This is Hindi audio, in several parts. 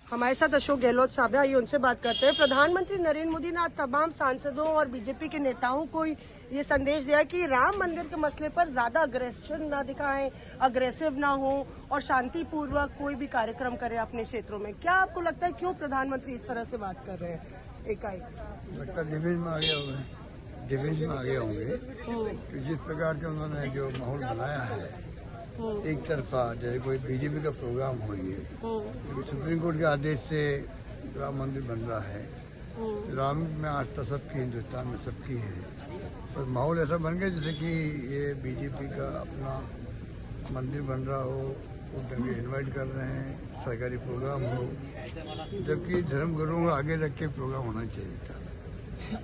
हमारे साथ अशोक गहलोत साहब है, आइए उनसे बात करते हैं। प्रधानमंत्री नरेंद्र मोदी ने आज तमाम सांसदों और बीजेपी के नेताओं को ये संदेश दिया कि राम मंदिर के मसले पर ज्यादा अग्रेशन न दिखाएं, अग्रेसिव ना हो और शांतिपूर्वक कोई भी कार्यक्रम करें अपने क्षेत्रों में। क्या आपको लगता है क्यों प्रधानमंत्री इस तरह से बात कर रहे हैं? एकाएक लगता है डिवीजन में आगे होंगे तो जिस प्रकार से उन्होंने जो माहौल बनाया है एक तरफा, जैसे कोई बीजेपी का प्रोग्राम हो रही है, सुप्रीम कोर्ट के आदेश से राम मंदिर बन रहा है, राम में आस्था सबकी, हिंदुस्तान में सबकी है, और माहौल ऐसा बन गया जैसे कि ये बीजेपी का अपना मंदिर बन रहा हो, वो दंगे इन्वाइट कर रहे हैं, सरकारी प्रोग्राम हो, जबकि धर्मगुरुओं को आगे रख के प्रोग्राम होना चाहिए था।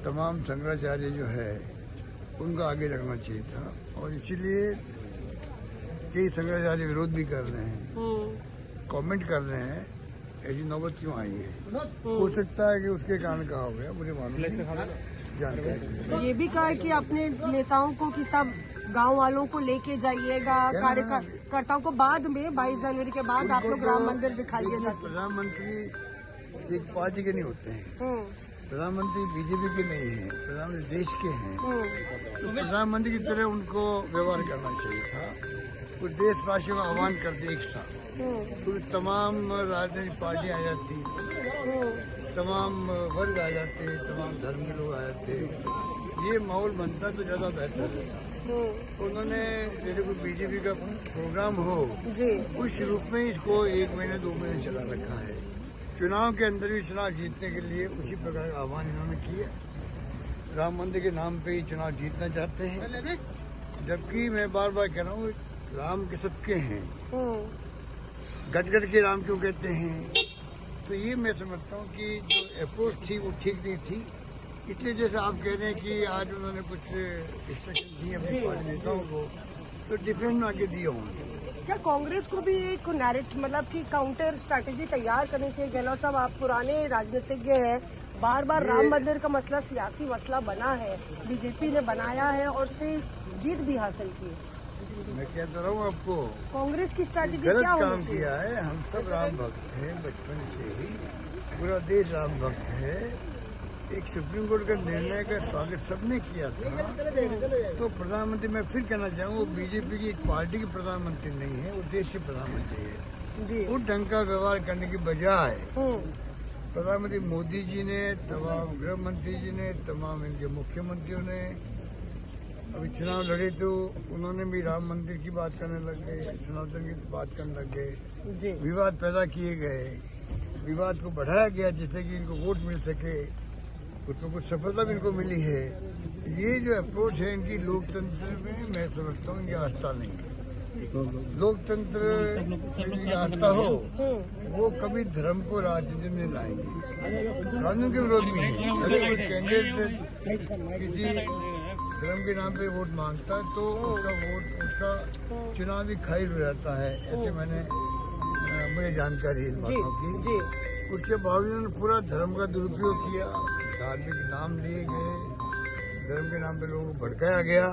तमाम शंकराचार्य जो है उनका आगे रखना चाहिए था, और इसीलिए कई शंकराचार्य विरोध भी कर रहे हैं, कमेंट कर रहे हैं, ऐसी नौबत क्यों आई है? हो सकता है कि उसके कारण कहा हो गया, मुझे मालूम नहीं, जानकारी। ये भी कहा है कि अपने नेताओं को कि सब गांव वालों को लेके जाइएगा, कार्यकर्ताओं को बाद में 22 जनवरी के बाद आप लोग राम मंदिर दिखाइएगा। प्रधानमंत्री एक पार्टी के नहीं होते हैं, प्रधानमंत्री बीजेपी के नहीं है, प्रधानमंत्री देश के हैं, तो प्रधानमंत्री की तरह उनको व्यवहार करना चाहिए था। कुछ देशवासियों का आह्वान करते एक साथ, तो तमाम राजनीतिक पार्टियां आ जाती, तमाम वर्ग आ जाते, तमाम धर्म के लोग आ जाते, ये माहौल बनता तो ज्यादा बेहतर है। उन्होंने जैसे कोई बीजेपी का प्रोग्राम हो उस रूप में इसको 1 महीने 2 महीने चला रखा है। चुनाव के अंदर भी चुनाव जीतने के लिए उसी प्रकार का आह्वान इन्होंने किया। राम मंदिर के नाम पे ही चुनाव जीतना चाहते हैं, जबकि मैं बार बार कह रहा हूँ राम के सबके हैं, गटगट के राम क्यों कहते हैं? तो ये मैं समझता हूँ कि जो अप्रोच थी वो ठीक नहीं थी। इसलिए जैसे आप कह रहे हैं कि आज उन्होंने कुछ इंस्ट्रक्शन दिए अपने पार्टी नेताओं को, तो डिफेंस में आगे दिए होंगे। क्या कांग्रेस को भी एक नैरेटिव मतलब कि काउंटर स्ट्रैटेजी तैयार करनी चाहिए? गहलोत साहब, आप पुराने राजनीतिज्ञ हैं, बार बार राम मंदिर का मसला सियासी मसला बना है, बीजेपी ने बनाया है और उससे जीत भी हासिल की। मैं कहता रहा हूँ आपको, कांग्रेस की स्ट्रैटेजी गलत क्या काम किया है। हम सब राम भक्त हैं, बचपन से ही पूरा देश राम भक्त है। एक सुप्रीम कोर्ट का निर्णय का स्वागत सबने किया था। तो प्रधानमंत्री, मैं फिर कहना चाहूँगा, वो बीजेपी की एक पार्टी की प्रधानमंत्री नहीं है, वो देश के प्रधानमंत्री है। वो ढंग का व्यवहार करने की बजाय प्रधानमंत्री मोदी जी ने, तमाम गृह मंत्री जी ने, तमाम इनके मुख्यमंत्रियों ने अभी चुनाव लड़े तो उन्होंने भी राम मंदिर की बात करने लग गए, सनातन की बात करने लग गए, विवाद पैदा किए गए, विवाद को बढ़ाया गया जिससे कि इनको वोट मिल सके, कुछ सफलता भी इनको मिली है। ये जो अप्रोच है इनकी लोकतंत्र में, मैं समझता हूँ इनकी आस्था नहीं है। लोकतंत्र की आस्था हो वो कभी धर्म को राजनीति में लाएंगे, कानून के विरोध में है। अगर कोई कैंडिडेट किसी धर्म के नाम पे वोट मांगता है तो उसका चुनावी खारिज हो जाता है, ऐसे मुझे जानकारी है इन बातों की। उसके बावजूद उन्होंने पूरा धर्म का दुरुपयोग किया, धार्मिक नाम लिए गए, धर्म के नाम पे लोगों को भड़काया गया।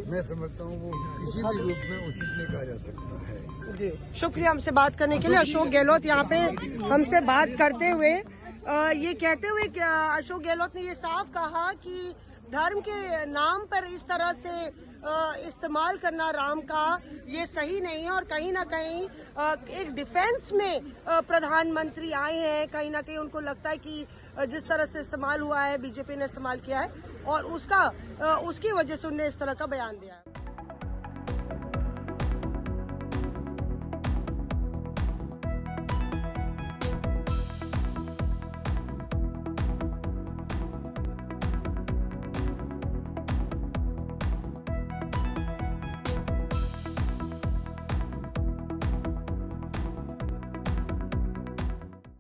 मैं समझता हूँ वो किसी भी रूप में उचित नहीं कहा जा सकता है। जी, शुक्रिया हमसे बात करने के लिए। अशोक गहलोत यहाँ पे हमसे बात करते हुए ये कहते हुए कि अशोक गहलोत ने ये साफ कहा कि धर्म के नाम पर इस तरह से इस्तेमाल करना राम का ये सही नहीं है, और कहीं ना कहीं एक डिफेंस में प्रधानमंत्री आए हैं। कहीं ना कहीं उनको लगता है कि जिस तरह से इस्तेमाल हुआ है, बीजेपी ने इस्तेमाल किया है और उसकी वजह से उन्होंने इस तरह का बयान दिया है।